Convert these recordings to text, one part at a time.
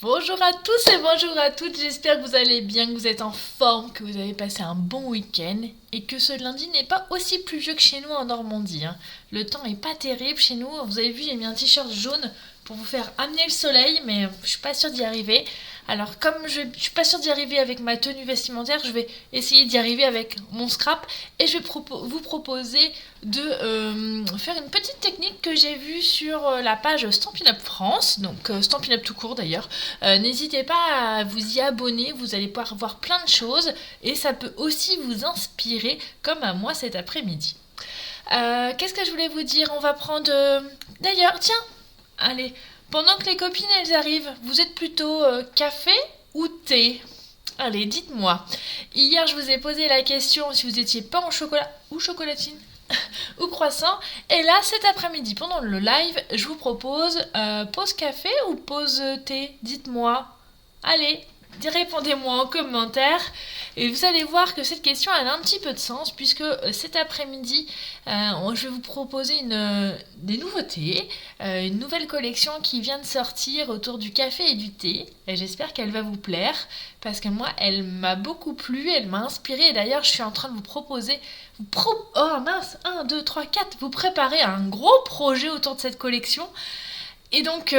Bonjour à tous et bonjour à toutes, j'espère que vous allez bien, que vous êtes en forme, que vous avez passé un bon week-end et que ce lundi n'est pas aussi pluvieux que chez nous en Normandie. Le temps est pas terrible chez nous, vous avez vu j'ai mis un t-shirt jaune pour vous faire amener le soleil mais je suis pas sûre d'y arriver. Alors comme je suis pas sûre d'y arriver avec ma tenue vestimentaire, je vais essayer d'y arriver avec mon scrap et je vais vous proposer de faire une petite technique que j'ai vue sur la page Stampin' Up France, donc Stampin' Up tout court d'ailleurs. N'hésitez pas à vous y abonner, vous allez pouvoir voir plein de choses et ça peut aussi vous inspirer comme à moi cet après-midi. Qu'est-ce que je voulais vous dire? On va prendre... D'ailleurs, tiens, allez, pendant que les copines elles arrivent, vous êtes plutôt café ou thé? Allez, dites-moi. Hier, je vous ai posé la question si vous étiez pain au chocolat ou chocolatine ou croissant. Et là, cet après-midi, pendant le live, je vous propose pause café ou pause thé? Dites-moi. Allez, répondez-moi en commentaire. Et vous allez voir que cette question elle a un petit peu de sens puisque cet après-midi, je vais vous proposer des nouveautés, une nouvelle collection qui vient de sortir autour du café et du thé. Et j'espère qu'elle va vous plaire parce que moi, elle m'a beaucoup plu, elle m'a inspirée. Et d'ailleurs, je suis en train de vous proposer... Oh mince, 1, 2, 3, 4. Vous préparez un gros projet autour de cette collection. Et donc...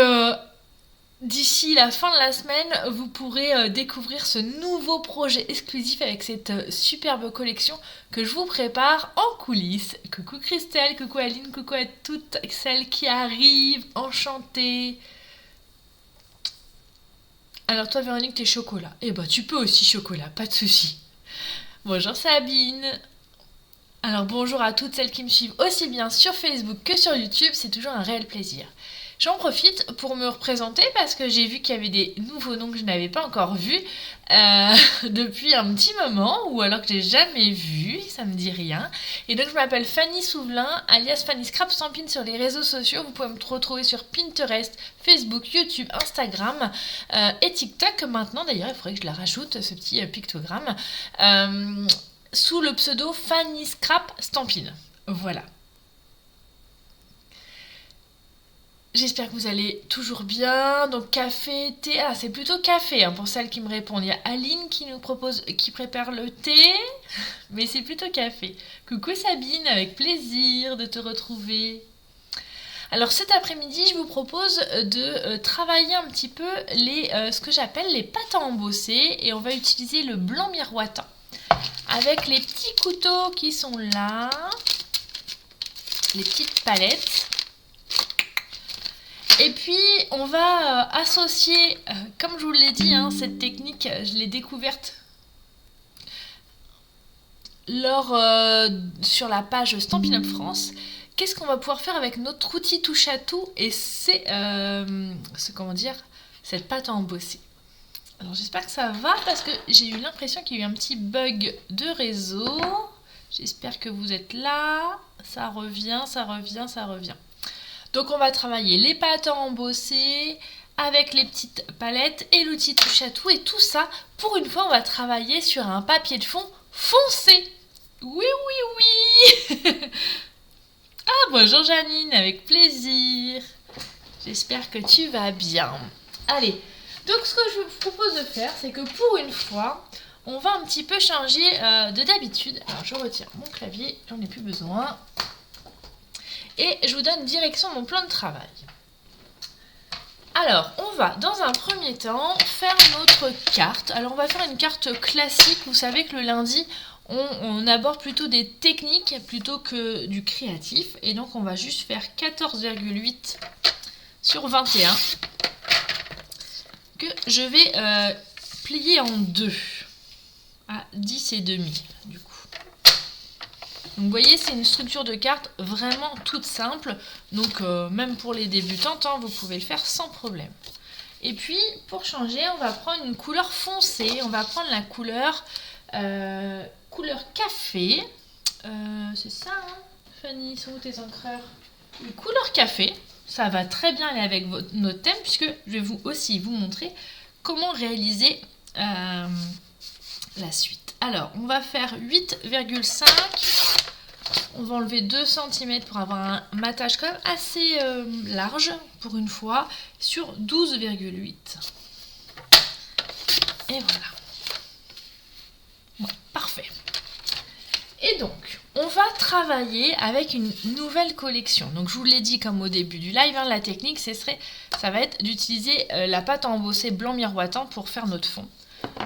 d'ici la fin de la semaine, vous pourrez découvrir ce nouveau projet exclusif avec cette superbe collection que je vous prépare en coulisses. Coucou Christelle, coucou Aline, coucou à toutes celles qui arrivent, enchantées. Alors toi Véronique, t'es chocolat. Eh ben tu peux aussi chocolat, pas de souci. Bonjour Sabine. Alors bonjour à toutes celles qui me suivent aussi bien sur Facebook que sur YouTube, c'est toujours un réel plaisir. J'en profite pour me représenter parce que j'ai vu qu'il y avait des nouveaux noms que je n'avais pas encore vus depuis un petit moment ou alors que j'ai jamais vu, ça me dit rien. Et donc je m'appelle Fanny Souvelin, alias Fanny Scrap Stampin' sur les réseaux sociaux. Vous pouvez me retrouver sur Pinterest, Facebook, YouTube, Instagram et TikTok maintenant. D'ailleurs, il faudrait que je la rajoute, ce petit pictogramme, sous le pseudo Fanny Scrap Stampin'. Voilà. J'espère que vous allez toujours bien. Donc café, thé. Ah, c'est plutôt café pour celles qui me répondent. Il y a Aline qui prépare le thé, mais c'est plutôt café. Coucou Sabine, avec plaisir de te retrouver. Alors cet après-midi, je vous propose de travailler un petit peu ce que j'appelle les pâtes à embosser et on va utiliser le blanc miroitant avec les petits couteaux qui sont là, les petites palettes. Et puis on va associer, comme je vous l'ai dit, cette technique, je l'ai découverte sur la page Stampin' Up France. Qu'est-ce qu'on va pouvoir faire avec notre outil touche à tout? Et c'est cette pâte à embosser. Alors j'espère que ça va parce que j'ai eu l'impression qu'il y a eu un petit bug de réseau. J'espère que vous êtes là. Ça revient. Donc on va travailler les pâtes à embosser avec les petites palettes et l'outil touche à tout. Et tout ça, pour une fois, on va travailler sur un papier de fond foncé. Oui. Ah, bonjour Janine, avec plaisir. J'espère que tu vas bien. Allez, donc ce que je vous propose de faire, c'est que pour une fois, on va un petit peu changer de d'habitude. Alors je retire mon clavier, j'en ai plus besoin. Et je vous donne direction mon plan de travail. Alors, on va dans un premier temps faire notre carte. Alors, on va faire une carte classique. Vous savez que le lundi, on aborde plutôt des techniques plutôt que du créatif. Et donc, on va juste faire 14,8 sur 21 que je vais plier en deux à 10 et demi du coup. Donc vous voyez, c'est une structure de carte vraiment toute simple. Donc même pour les débutantes, vous pouvez le faire sans problème. Et puis pour changer, on va prendre une couleur foncée. On va prendre la couleur café. C'est ça, Fanny, sont où tes encreurs? Une couleur café. Ça va très bien aller avec notre thème puisque je vais aussi vous montrer comment réaliser la suite. Alors, on va faire 8,5. On va enlever 2 cm pour avoir un matage quand même assez large pour une fois sur 12,8. Et voilà. Ouais, parfait. Et donc, on va travailler avec une nouvelle collection. Donc, je vous l'ai dit comme au début du live, la technique, ça va être d'utiliser la pâte à embosser blanc miroitant pour faire notre fond.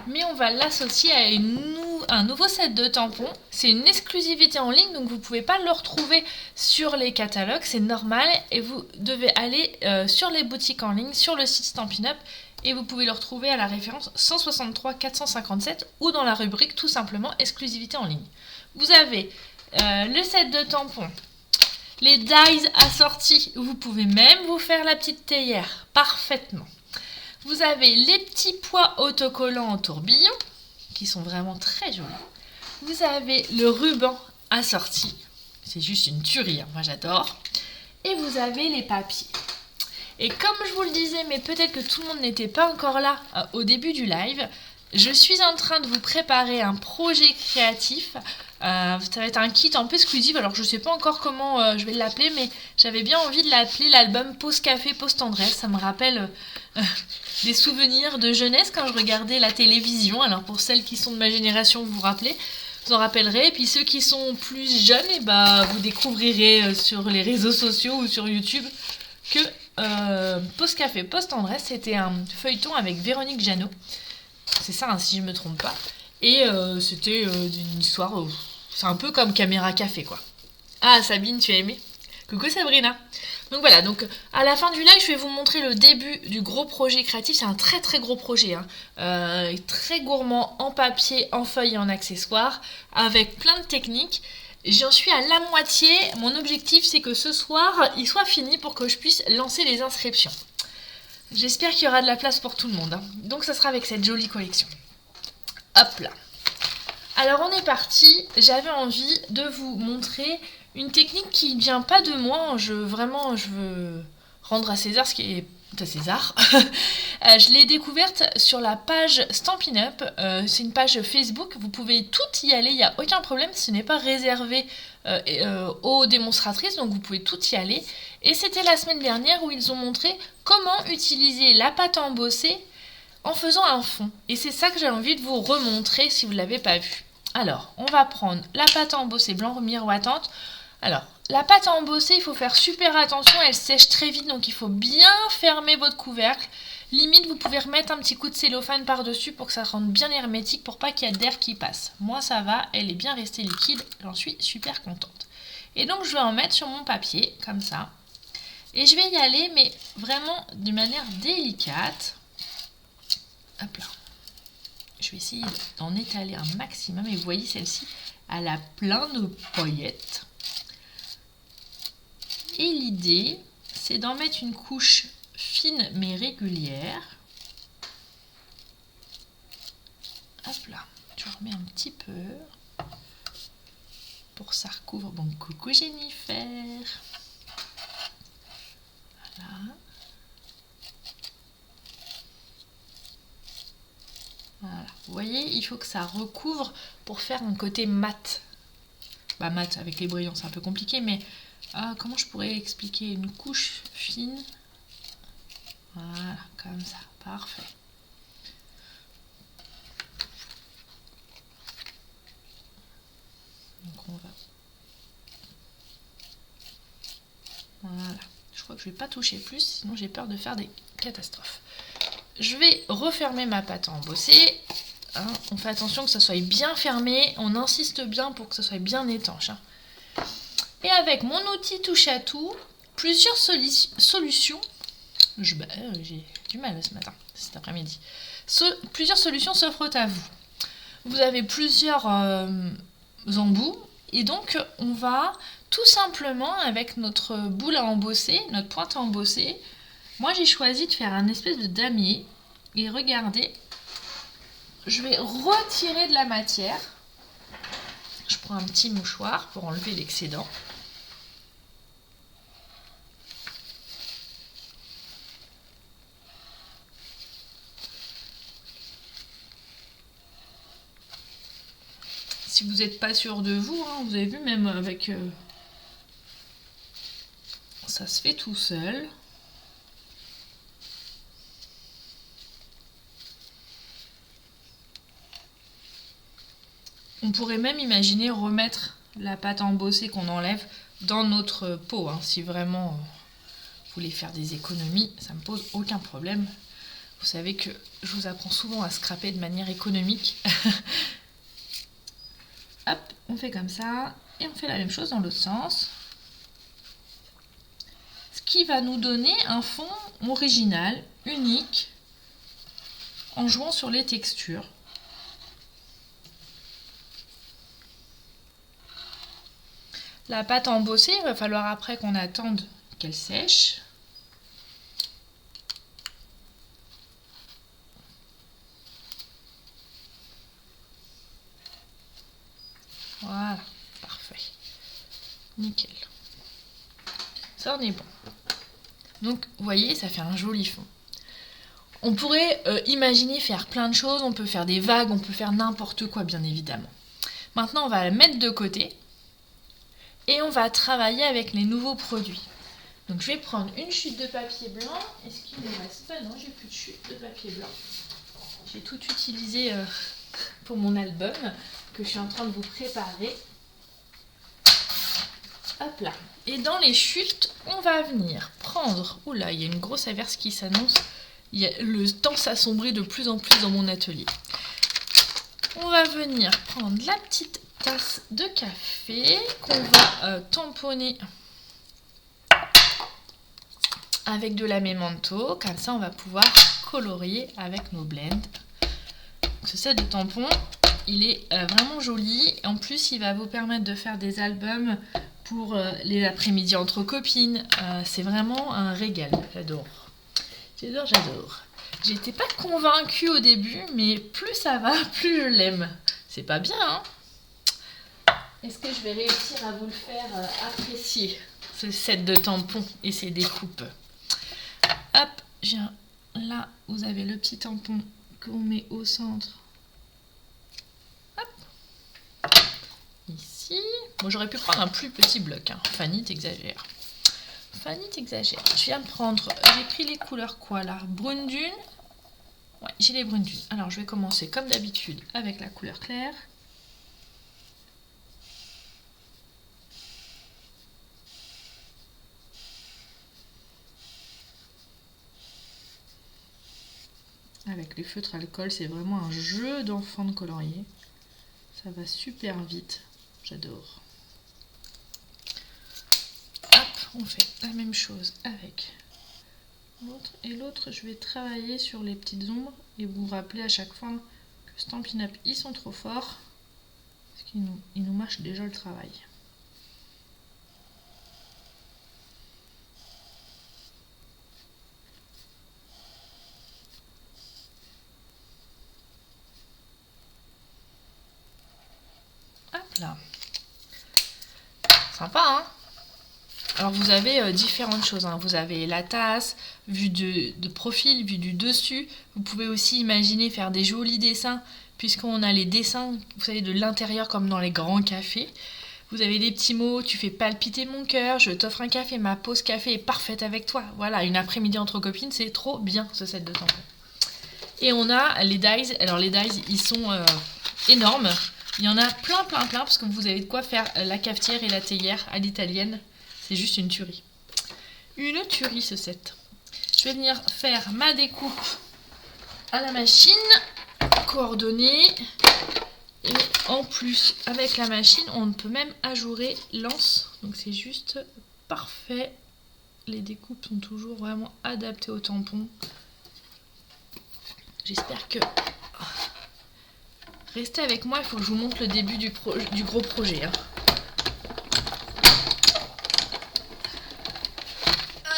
Mais on va l'associer à un nouveau set de tampons. C'est une exclusivité en ligne, donc vous ne pouvez pas le retrouver sur les catalogues, c'est normal. Et vous devez aller sur les boutiques en ligne, sur le site Stampin' Up, et vous pouvez le retrouver à la référence 163 457 ou dans la rubrique tout simplement exclusivité en ligne. Vous avez le set de tampons, les dies assortis, vous pouvez même vous faire la petite théière parfaitement. Vous avez les petits pois autocollants en tourbillon, qui sont vraiment très jolis. Vous avez le ruban assorti, c'est juste une tuerie, moi j'adore. Et vous avez les papiers. Et comme je vous le disais, mais peut-être que tout le monde n'était pas encore là au début du live, je suis en train de vous préparer un projet créatif. Ça va être un kit un peu exclusif, alors je ne sais pas encore comment je vais l'appeler, mais j'avais bien envie de l'appeler l'album Pause Café, Pause Tendresse. Ça me rappelle des souvenirs de jeunesse quand je regardais la télévision. Alors pour celles qui sont de ma génération, vous vous rappelez, vous en rappellerez. Et puis ceux qui sont plus jeunes, vous découvrirez sur les réseaux sociaux ou sur YouTube que Pause Café, Pause Tendresse, c'était un feuilleton avec Véronique Jeannot. C'est ça, si je ne me trompe pas. Et c'était une histoire, c'est un peu comme Caméra Café, quoi. Ah, Sabine, tu as aimé? Coucou Sabrina. Donc voilà, donc à la fin du live, je vais vous montrer le début du gros projet créatif. C'est un très très gros projet, très gourmand en papier, en feuilles et en accessoires, avec plein de techniques. J'en suis à la moitié. Mon objectif, c'est que ce soir, il soit fini pour que je puisse lancer les inscriptions. J'espère qu'il y aura de la place pour tout le monde. Donc ça sera avec cette jolie collection. Hop là. Alors on est parti. J'avais envie de vous montrer une technique qui ne vient pas de moi. Je veux rendre à César ce qui est à César. Je l'ai découverte sur la page Stampin' Up. C'est une page Facebook. Vous pouvez tout y aller. Il n'y a aucun problème. Ce n'est pas réservé aux démonstratrices. Donc vous pouvez tout y aller. Et c'était la semaine dernière où ils ont montré comment utiliser la pâte à embosser en faisant un fond. Et c'est ça que j'ai envie de vous remontrer si vous ne l'avez pas vu. Alors, on va prendre la pâte à embosser blanc miroitante. Alors, la pâte à embosser, il faut faire super attention, elle sèche très vite, donc il faut bien fermer votre couvercle. Limite, vous pouvez remettre un petit coup de cellophane par-dessus pour que ça rende bien hermétique, pour pas qu'il y ait d'air qui passe. Moi, ça va, elle est bien restée liquide, j'en suis super contente. Et donc, je vais en mettre sur mon papier, comme ça. Et je vais y aller, mais vraiment d'une manière délicate. Hop là. Je vais essayer d'en étaler un maximum. Et vous voyez, celle-ci, elle a plein de paillettes. Et l'idée, c'est d'en mettre une couche fine mais régulière. Hop là, je remets un petit peu pour que ça recouvre. Bon, coucou Jennifer. Voilà. Voilà. Vous voyez, il faut que ça recouvre pour faire un côté mat. Bah mat avec les brillants, c'est un peu compliqué, mais comment je pourrais expliquer? Une couche fine. Voilà, comme ça, parfait. Donc on va... Voilà. Je crois que je ne vais pas toucher plus, sinon j'ai peur de faire des catastrophes. Je vais refermer ma pâte à embosser. On fait attention que ça soit bien fermé. On insiste bien pour que ça soit bien étanche. Et avec mon outil touche à tout, plusieurs solutions. J'ai du mal ce matin, cet après-midi. Plusieurs solutions s'offrent à vous. Vous avez plusieurs embouts. Et donc, on va tout simplement, avec notre boule à embosser, notre pointe à embosser, moi j'ai choisi de faire un espèce de damier. Et regardez, je vais retirer de la matière. Je prends un petit mouchoir pour enlever l'excédent. Si vous n'êtes pas sûr de vous, vous avez vu, même avec... ça se fait tout seul. On pourrait même imaginer remettre la pâte embossée qu'on enlève dans notre pot, hein, si vraiment vous voulez faire des économies, ça me pose aucun problème. Vous savez que je vous apprends souvent à scraper de manière économique. Hop, on fait comme ça et on fait la même chose dans l'autre sens. Ce qui va nous donner un fond original, unique, en jouant sur les textures. La pâte embossée, il va falloir après qu'on attende qu'elle sèche. Voilà, parfait. Nickel. Ça en est bon. Donc, vous voyez, ça fait un joli fond. On pourrait imaginer faire plein de choses. On peut faire des vagues, on peut faire n'importe quoi, bien évidemment. Maintenant, on va la mettre de côté. Et on va travailler avec les nouveaux produits. Donc, je vais prendre une chute de papier blanc. Est-ce qu'il me reste pas? Non, j'ai plus de chute de papier blanc. J'ai tout utilisé pour mon album que je suis en train de vous préparer. Hop là. Et dans les chutes, on va venir prendre... Oula, il y a une grosse averse qui s'annonce. Le temps s'assombrit de plus en plus dans mon atelier. On va venir prendre la petite tasse de café qu'on va tamponner avec de la Memento. Comme ça, on va pouvoir colorier avec nos blends. Ce set de tampons, il est vraiment joli. En plus, il va vous permettre de faire des albums pour les après-midi entre copines. C'est vraiment un régal. J'adore. J'adore, j'adore. J'étais pas convaincue au début, mais plus ça va, plus je l'aime. C'est pas bien, hein? Est-ce que je vais réussir à vous le faire apprécier, ce set de tampons et ses découpes? Hop, là, vous avez le petit tampon qu'on met au centre. Hop. Ici. Bon, j'aurais pu prendre un plus petit bloc. Hein. Fanny, t'exagères. Fanny, t'exagères. Je viens de prendre... J'ai pris les couleurs quoi, là? Brune dune. Ouais, j'ai les brunes dunes. Alors, je vais commencer comme d'habitude avec la couleur claire. Avec les feutres alcool, c'est vraiment un jeu d'enfant de colorier. Ça va super vite. J'adore. Hop, on fait la même chose avec l'autre. Et l'autre, je vais travailler sur les petites ombres et vous rappeler à chaque fois que Stampin' Up, ils sont trop forts. Parce qu'ils nous mâchent déjà le travail. Là. Sympa, hein? Alors vous avez différentes choses, hein. Vous avez la tasse, vue de profil, vue du dessus. Vous pouvez aussi imaginer faire des jolis dessins, puisqu'on a les dessins, vous savez, de l'intérieur comme dans les grands cafés. Vous avez des petits mots, tu fais palpiter mon cœur, je t'offre un café, ma pause café est parfaite avec toi. Voilà, une après-midi entre copines, c'est trop bien ce set de tampons. Et on a les dies. Alors les dies, ils sont énormes. Il y en a plein, parce que vous avez de quoi faire la cafetière et la théière à l'italienne. C'est juste une tuerie. Une tuerie, ce set. Je vais venir faire ma découpe à la machine, coordonnée. Et en plus, avec la machine, on peut même ajourer l'anse. Donc c'est juste parfait. Les découpes sont toujours vraiment adaptées au tampon. J'espère que... Restez avec moi, il faut que je vous montre le début du gros projet. Hein.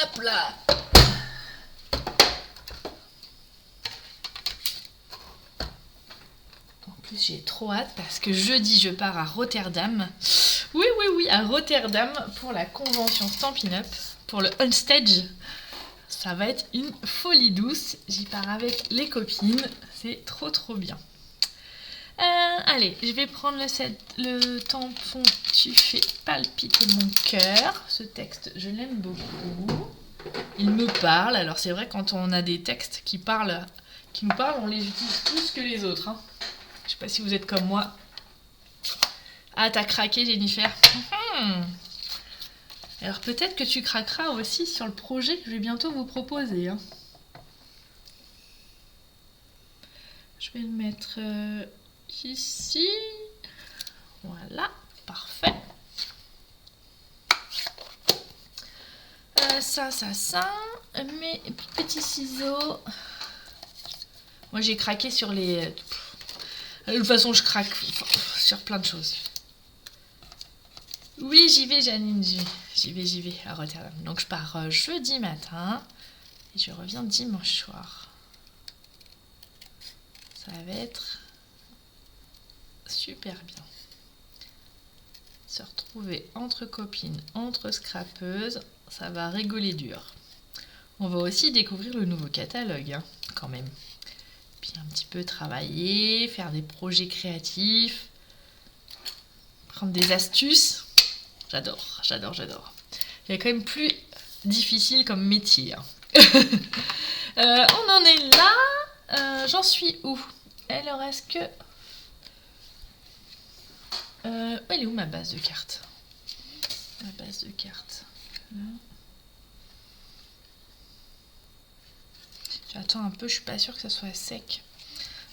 Hop là! En plus, j'ai trop hâte parce que jeudi, je pars à Rotterdam. Oui, à Rotterdam pour la convention Stampin' Up, pour le On-Stage. Ça va être une folie douce. J'y pars avec les copines. C'est trop bien. Allez, je vais prendre le tampon Tu fais palpiter mon cœur. Ce texte, je l'aime beaucoup. Il me parle. Alors c'est vrai, quand on a des textes qui nous parlent, on les utilise plus que les autres. Hein. Je sais pas si vous êtes comme moi. Ah, t'as craqué, Jennifer. Alors peut-être que tu craqueras aussi sur le projet que je vais bientôt vous proposer. Hein. Je vais le mettre ici. Voilà, parfait. Ça. Mes petits ciseaux. Moi j'ai craqué sur les... De toute façon je craque sur plein de choses. Oui, j'y vais, Janine, j'y vais à Rotterdam. Donc je pars jeudi matin et je reviens dimanche soir. Ça va être super bien. Se retrouver entre copines, entre scrapeuses, ça va rigoler dur. On va aussi découvrir le nouveau catalogue, hein, quand même. Puis un petit peu travailler, faire des projets créatifs, prendre des astuces. J'adore. Il y a quand même plus difficile comme métier. Hein. On en est là. J'en suis où? Alors, est-ce que... elle est où ma base de cartes? Ma base de cartes. J'attends un peu, je suis pas sûre que ça soit sec.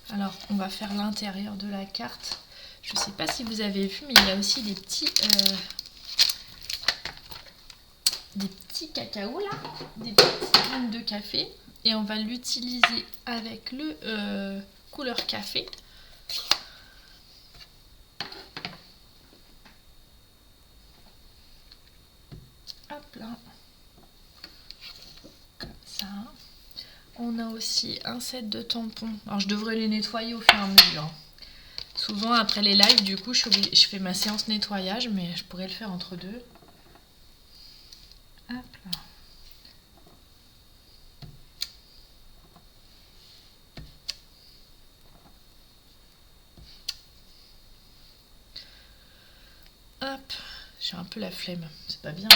Alors, on va faire l'intérieur de la carte. Je sais pas si vous avez vu, mais il y a aussi des petits cacao là, des petites graines de café. Et on va l'utiliser avec le couleur café. Hop là. Comme ça. On a aussi un set de tampons. Alors je devrais les nettoyer au fur et à mesure. Souvent après les lives, du coup, je fais ma séance nettoyage, mais je pourrais le faire entre deux. Hop là. Hop, j'ai un peu la flemme, c'est pas bien.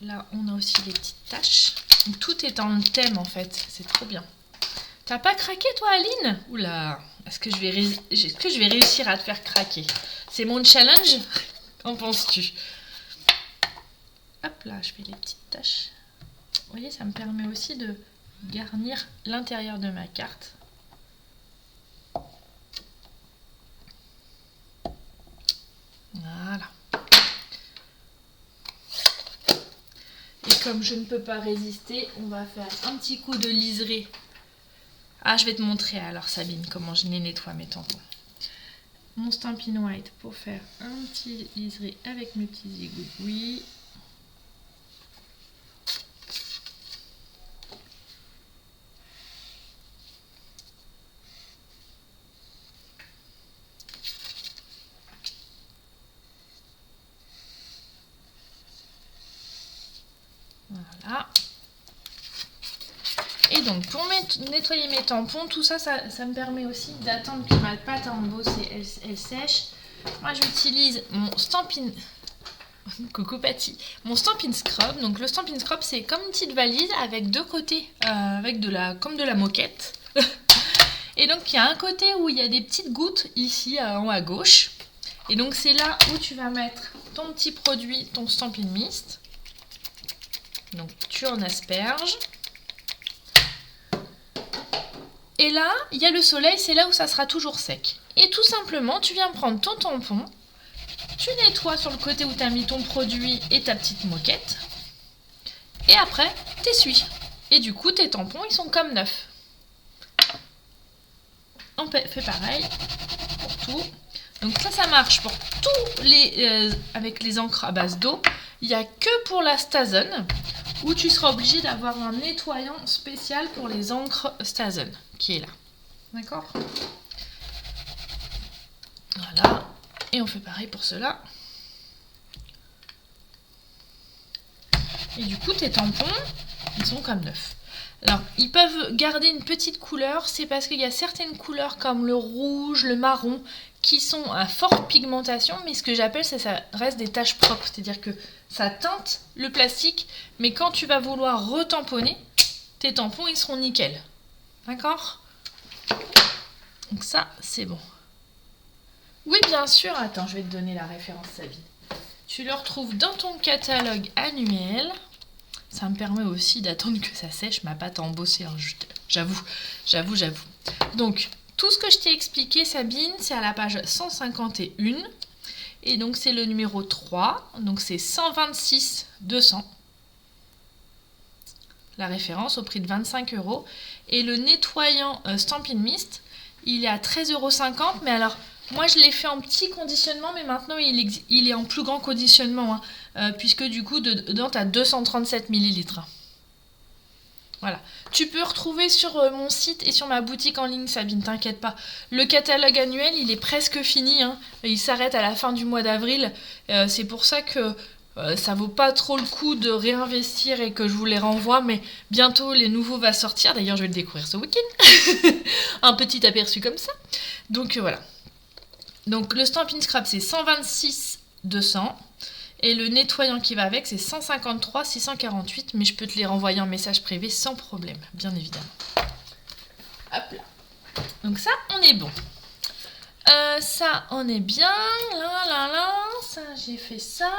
Là, on a aussi des petites taches. Donc, tout est en thème en fait, c'est trop bien. T'as pas craqué toi, Aline? Oula, est-ce que je vais réussir à te faire craquer? C'est mon challenge? Qu'en penses-tu? Hop là, je fais les petites taches. Vous voyez, ça me permet aussi de garnir l'intérieur de ma carte. Voilà. Et comme je ne peux pas résister, on va faire un petit coup de liseré. Ah, je vais te montrer alors, Sabine, comment je les nettoie mes tampons. Mon Stampin' White pour faire un petit liseré avec mes petits zigouigouis. Voilà. Et donc pour nettoyer mes tampons, tout ça, ça me permet aussi d'attendre que ma pâte à embosser elle sèche. Moi j'utilise mon Stampin'... Coucou Patty. Mon Stampin' Scrub. Donc le Stampin' Scrub c'est comme une petite valise avec deux côtés, avec comme de la moquette. Et donc il y a un côté où il y a des petites gouttes ici en haut à gauche. Et donc c'est là où tu vas mettre ton petit produit, ton Stampin' Mist. Donc tu en asperges. Et là, il y a le soleil, c'est là où ça sera toujours sec. Et tout simplement, tu viens prendre ton tampon, tu nettoies sur le côté où tu as mis ton produit et ta petite moquette. Et après, t'essuies. Et du coup, tes tampons, ils sont comme neufs. On fait pareil pour tout. Donc ça marche pour tous les... avec les encres à base d'eau. Il n'y a que pour la Stazen où tu seras obligé d'avoir un nettoyant spécial pour les encres Stazen qui est là. D'accord? Voilà. Et on fait pareil pour cela. Et du coup, tes tampons, ils sont comme neufs. Alors, ils peuvent garder une petite couleur, c'est parce qu'il y a certaines couleurs comme le rouge, le marron, qui sont à forte pigmentation, mais ce que j'appelle, ça reste des taches propres, c'est-à-dire que ça teinte le plastique, mais quand tu vas vouloir retamponner, tes tampons, ils seront nickel. D'accord? Donc ça, c'est bon. Oui, bien sûr. Attends, je vais te donner la référence, Sabine. Tu le retrouves dans ton catalogue annuel. Ça me permet aussi d'attendre que ça sèche ma pâte à embosser. Hein. J'avoue. Donc, tout ce que je t'ai expliqué, Sabine, c'est à la page 151. Et donc, c'est le numéro 3. Donc, c'est 126 200. La référence au prix de 25 €. Et le nettoyant Stampin' Mist, il est à 13,50 €. Mais alors, moi je l'ai fait en petit conditionnement, mais maintenant il est en plus grand conditionnement. Hein, puisque du coup, dedans, tu as 237 millilitres. Voilà. Tu peux retrouver sur mon site et sur ma boutique en ligne, Sabine, t'inquiète pas. Le catalogue annuel, il est presque fini. Hein. Il s'arrête à la fin du mois d'avril. C'est pour ça que ça vaut pas trop le coup de réinvestir et que je vous les renvoie, mais bientôt les nouveaux vont sortir. D'ailleurs, je vais le découvrir ce week-end. Un petit aperçu comme ça. Donc voilà. Donc le Stampin' Scrap, c'est 126 200. Et le nettoyant qui va avec, c'est 153 648. Mais je peux te les renvoyer en message privé sans problème, bien évidemment. Hop là. Donc ça, on est bon. Ça, on est bien. Là. Ça, j'ai fait ça.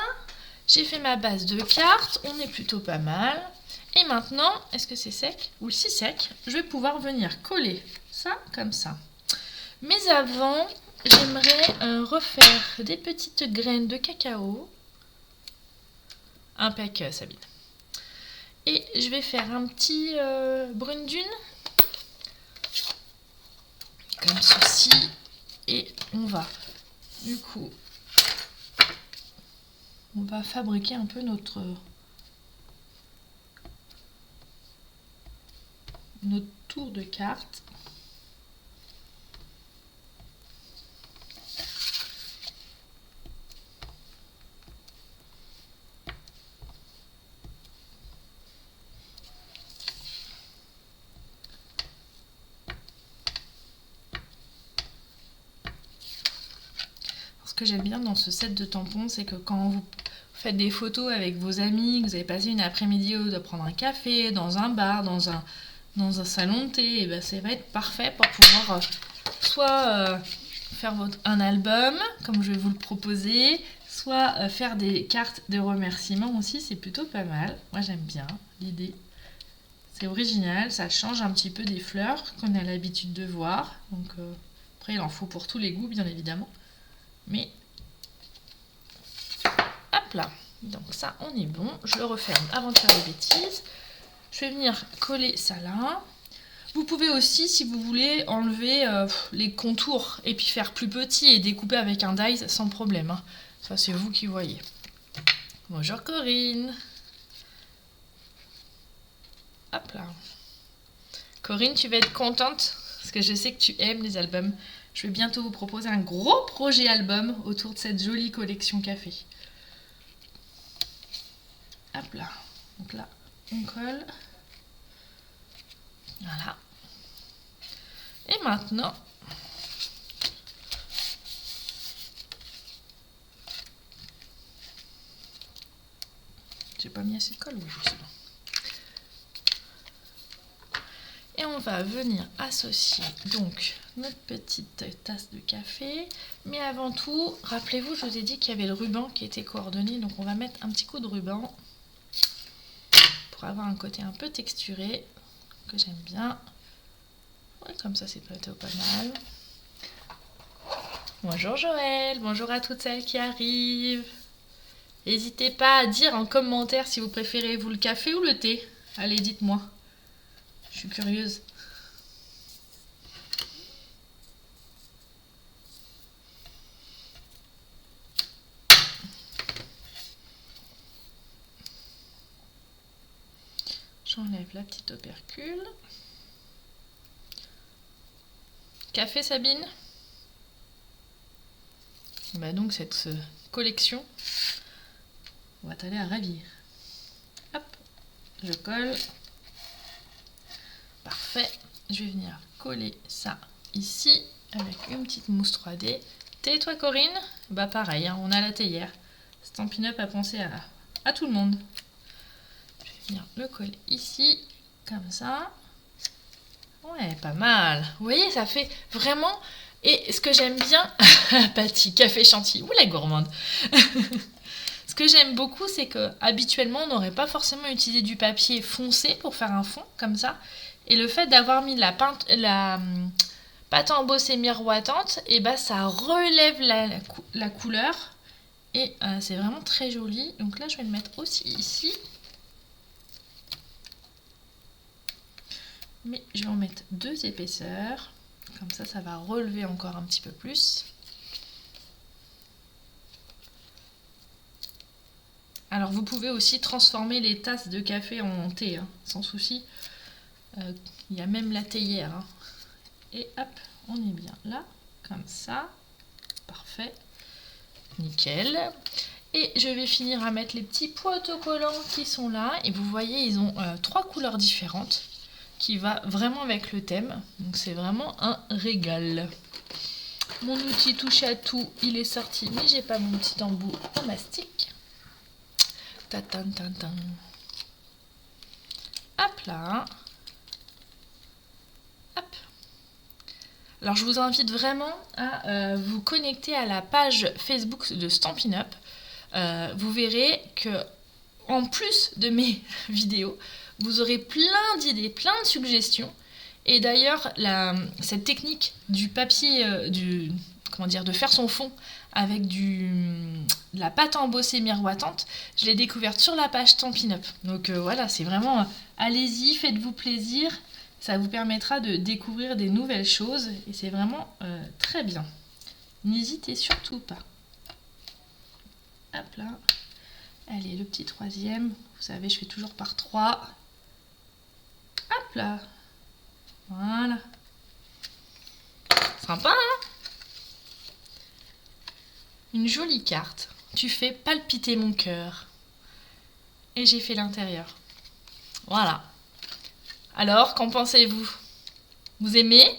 J'ai fait ma base de cartes, on est plutôt pas mal. Et maintenant, est-ce que c'est sec? Oui, c'est sec. Je vais pouvoir venir coller ça comme ça. Mais avant, j'aimerais refaire des petites graines de cacao. Impec, Sabine. Et je vais faire un petit brune dune. Comme ceci. Et on va, du coup, on va fabriquer un peu notre tour de carte. Ce que j'aime bien dans ce set de tampons, c'est que quand vous faites des photos avec vos amis, que vous avez passé une après-midi de prendre un café, dans un bar, dans un salon de thé, et ben ça va être parfait pour pouvoir soit faire un album, comme je vais vous le proposer, soit faire des cartes de remerciements aussi, c'est plutôt pas mal. Moi j'aime bien l'idée. C'est original, ça change un petit peu des fleurs qu'on a l'habitude de voir. Donc après il en faut pour tous les goûts bien évidemment. Mais hop là, donc ça on est bon, je le referme avant de faire des bêtises. Je vais venir coller ça là. Vous pouvez aussi, si vous voulez, enlever les contours et puis faire plus petit et découper avec un dies sans problème. Hein. Ça c'est vous qui voyez. Bonjour Corinne. Hop là. Corinne, tu vas être contente parce que je sais que tu aimes les albums. Je vais bientôt vous proposer un gros projet album autour de cette jolie collection café. Hop là. Donc là, on colle. Voilà. Et maintenant, j'ai pas mis assez de colle, oui, c'est bon. Et on va venir associer donc notre petite tasse de café. Mais avant tout, rappelez-vous, je vous ai dit qu'il y avait le ruban qui était coordonné. Donc on va mettre un petit coup de ruban pour avoir un côté un peu texturé que j'aime bien. Ouais, comme ça c'est plutôt pas mal. Bonjour Joël, bonjour à toutes celles qui arrivent. N'hésitez pas à dire en commentaire si vous préférez vous le café ou le thé. Allez, dites-moi. Je suis curieuse. J'enlève la petite opercule. Café Sabine. Bah donc cette collection va t'aller à ravir. Hop, je colle. Parfait. Je vais venir coller ça ici avec une petite mousse 3D. Tais-toi Corinne. Bah pareil, hein, on a la théière. Stampin' Up a pensé à tout le monde. Je vais venir le coller ici, comme ça. Ouais, pas mal. Vous voyez, ça fait vraiment Et ce que j'aime bien, Patty, café chantilly, ou la gourmande. Ce que j'aime beaucoup, c'est que habituellement, on n'aurait pas forcément utilisé du papier foncé pour faire un fond comme ça. Et le fait d'avoir mis la pâte embossée miroitante, et bah ça relève la couleur. Et c'est vraiment très joli. Donc là, je vais le mettre aussi ici. Mais je vais en mettre 2 épaisseurs. Comme ça va relever encore un petit peu plus. Alors vous pouvez aussi transformer les tasses de café en thé, hein, sans souci. Il y a même la théière. Hein. Et hop, on est bien là, comme ça. Parfait. Nickel. Et je vais finir à mettre les petits pots autocollants qui sont là. Et vous voyez, ils ont 3 couleurs différentes qui va vraiment avec le thème. Donc c'est vraiment un régal. Mon outil touche à tout, il est sorti, mais j'ai pas mon petit embout en mastic. Tatan. Hop là. Hop. Alors je vous invite vraiment à vous connecter à la page Facebook de Stampin' Up. Vous verrez que en plus de mes vidéos, vous aurez plein d'idées, plein de suggestions. Et d'ailleurs, cette technique du papier, de faire son fond avec de la pâte embossée miroitante, je l'ai découverte sur la page Stampin' Up. Donc voilà, c'est vraiment, allez-y, faites-vous plaisir. Ça vous permettra de découvrir des nouvelles choses et c'est vraiment très bien. N'hésitez surtout pas. Hop là. Allez, le petit 3e. Vous savez, je fais toujours par 3. Hop là. Voilà. Sympa, hein? Une jolie carte. Tu fais palpiter mon cœur. Et j'ai fait l'intérieur. Voilà. Alors, qu'en pensez-vous? Vous aimez?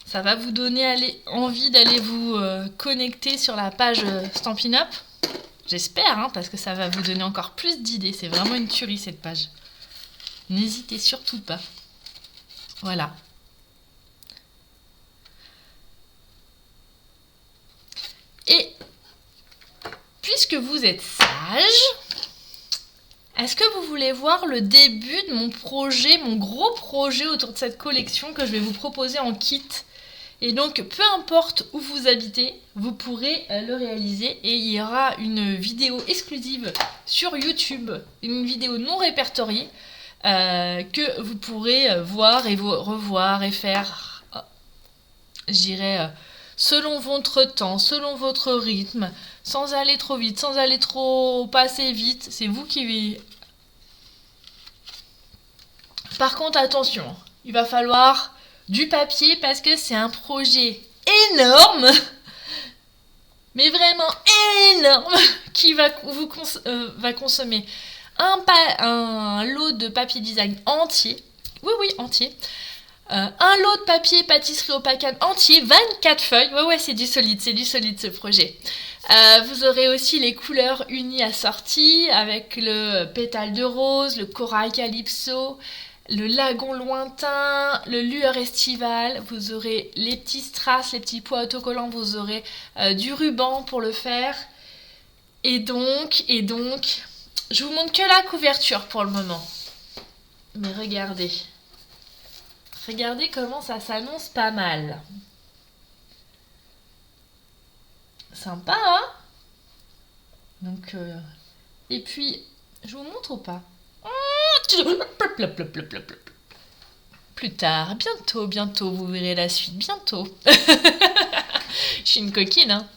Ça va vous donner envie d'aller vous connecter sur la page Stampin' Up? J'espère, hein, parce que ça va vous donner encore plus d'idées. C'est vraiment une tuerie cette page. N'hésitez surtout pas. Voilà. Et puisque vous êtes sage, est-ce que vous voulez voir le début de mon projet, mon gros projet autour de cette collection que je vais vous proposer en kit? Et donc, peu importe où vous habitez, vous pourrez le réaliser. Et il y aura une vidéo exclusive sur YouTube, une vidéo non répertoriée, que vous pourrez voir et vous revoir et faire, je dirais, selon votre temps, selon votre rythme, sans aller trop vite, sans aller trop passer vite. C'est vous qui... Par contre, attention, il va falloir du papier parce que c'est un projet énorme, mais vraiment énorme, qui va consommer un lot de papier design entier. Oui, entier. Un lot de papier pâtisserie au pacane entier, 24 feuilles. Ouais, c'est du solide ce projet. Vous aurez aussi les couleurs unies assorties avec le pétale de rose, le corail calypso, le lagon lointain, le lueur estival. Vous aurez les petits strass, les petits pois autocollants. Vous aurez du ruban pour le faire. Et donc, je vous montre que la couverture pour le moment. Mais regardez. Regardez comment ça s'annonce pas mal. Sympa, hein? Donc, et puis, je vous montre ou pas? Plus tard, bientôt, vous verrez la suite, bientôt. Je suis une coquine, hein?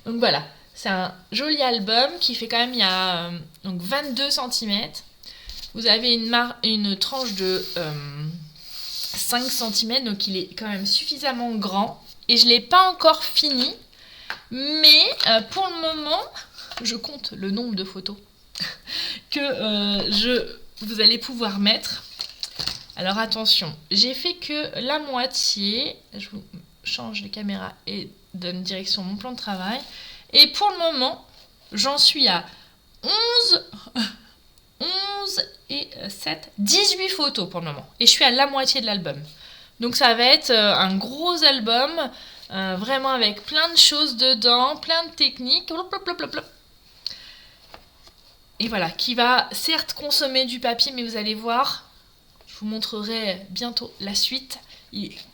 Donc voilà, c'est un joli album qui fait quand même, il y a donc 22 cm. Vous avez une tranche de 5 cm, donc il est quand même suffisamment grand. Et je ne l'ai pas encore fini, mais pour le moment, je compte le nombre de photos que vous allez pouvoir mettre. Alors attention, j'ai fait que la moitié. Je vous change les caméras et donne direction mon plan de travail. Et pour le moment, j'en suis à 11 et 7, 18 photos pour le moment. Et je suis à la moitié de l'album. Donc ça va être un gros album, vraiment avec plein de choses dedans, plein de techniques. Et voilà, qui va certes consommer du papier, mais vous allez voir, je vous montrerai bientôt la suite.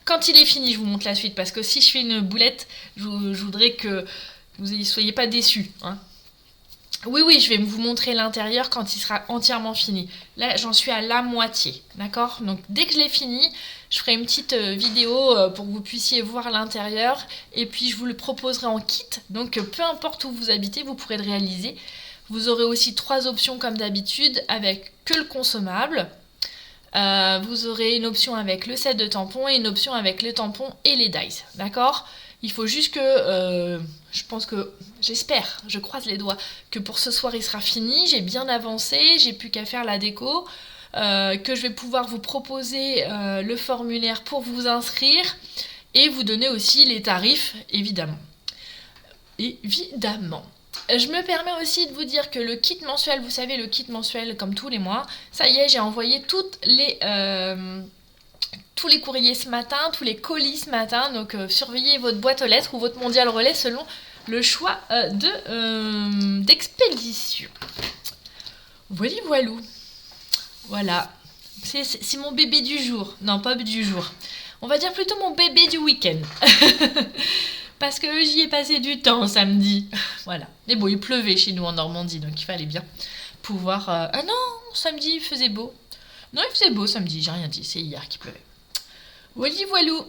Quand il est fini, je vous montre la suite, parce que si je fais une boulette, je voudrais que vous ne soyez pas déçus. Hein. Oui, je vais vous montrer l'intérieur quand il sera entièrement fini. Là, j'en suis à la moitié, d'accord? Donc, dès que je l'ai fini, je ferai une petite vidéo pour que vous puissiez voir l'intérieur. Et puis, je vous le proposerai en kit. Donc, peu importe où vous habitez, vous pourrez le réaliser. Vous aurez aussi 3 options comme d'habitude, avec que le consommable. Vous aurez une option avec le set de tampons et une option avec les tampons et les dies, d'accord? Il faut juste que, j'espère, je croise les doigts, que pour ce soir il sera fini, j'ai bien avancé, j'ai plus qu'à faire la déco, que je vais pouvoir vous proposer le formulaire pour vous inscrire et vous donner aussi les tarifs, évidemment. Évidemment. Je me permets aussi de vous dire que le kit mensuel, vous savez, le kit mensuel comme tous les mois, ça y est, j'ai envoyé tous les courriers ce matin, tous les colis ce matin, donc surveillez votre boîte aux lettres ou votre mondial relais selon le choix d'expédition. Voilou. Voilà, c'est mon bébé du jour, non pas du jour, on va dire plutôt mon bébé du week-end. Parce que j'y ai passé du temps samedi. Voilà. Mais bon, il pleuvait chez nous en Normandie, donc il fallait bien pouvoir... Ah non, samedi, il faisait beau. Non, il faisait beau samedi, j'ai rien dit, c'est hier qu'il pleuvait. Voilou.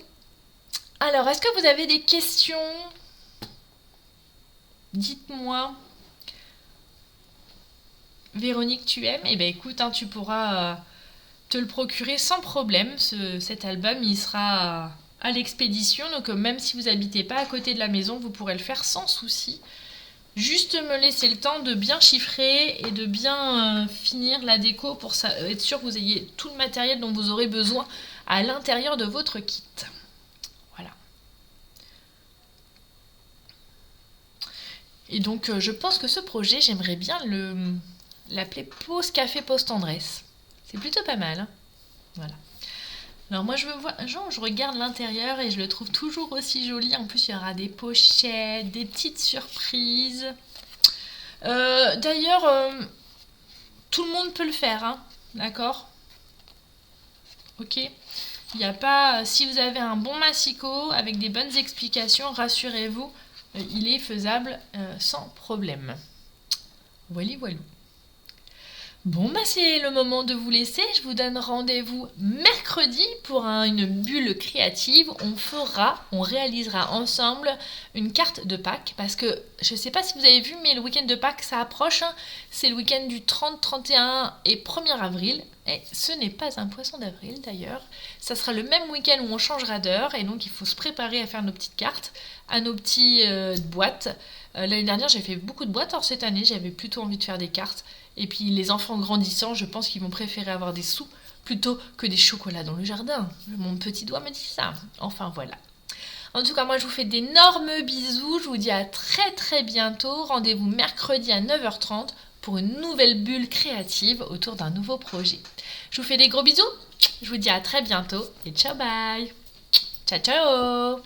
Alors, est-ce que vous avez des questions? Dites-moi. Véronique, tu aimes? Eh bien, écoute, hein, tu pourras te le procurer sans problème. Cet album, il sera... à l'expédition, donc même si vous n'habitez pas à côté de la maison, vous pourrez le faire sans souci. Juste me laisser le temps de bien chiffrer et de bien finir la déco pour être sûr que vous ayez tout le matériel dont vous aurez besoin à l'intérieur de votre kit. Voilà. Et donc je pense que ce projet, j'aimerais bien l'appeler Pause Café Pause Tendresse. C'est plutôt pas mal. Hein, voilà. Alors moi je regarde l'intérieur et je le trouve toujours aussi joli. En plus il y aura des pochettes, des petites surprises. D'ailleurs, tout le monde peut le faire, hein, d'accord? Ok. Il n'y a pas. Si vous avez un bon massicot avec des bonnes explications, rassurez-vous, il est faisable sans problème. Voilou. Bon, c'est le moment de vous laisser. Je vous donne rendez-vous mercredi pour une bulle créative. On réalisera ensemble une carte de Pâques. Parce que, je ne sais pas si vous avez vu, mais le week-end de Pâques, ça approche. Hein. C'est le week-end du 30, 31 et 1er avril. Et ce n'est pas un poisson d'avril d'ailleurs. Ça sera le même week-end où on changera d'heure. Et donc, il faut se préparer à faire nos petites cartes, à nos petites boîtes. L'année dernière, j'ai fait beaucoup de boîtes. Alors, cette année, j'avais plutôt envie de faire des cartes. Et puis les enfants grandissant, je pense qu'ils vont préférer avoir des sous plutôt que des chocolats dans le jardin. Mon petit doigt me dit ça. Enfin voilà. En tout cas, moi je vous fais d'énormes bisous. Je vous dis à très très bientôt. Rendez-vous mercredi à 9h30 pour une nouvelle bulle créative autour d'un nouveau projet. Je vous fais des gros bisous. Je vous dis à très bientôt et ciao bye. Ciao ciao.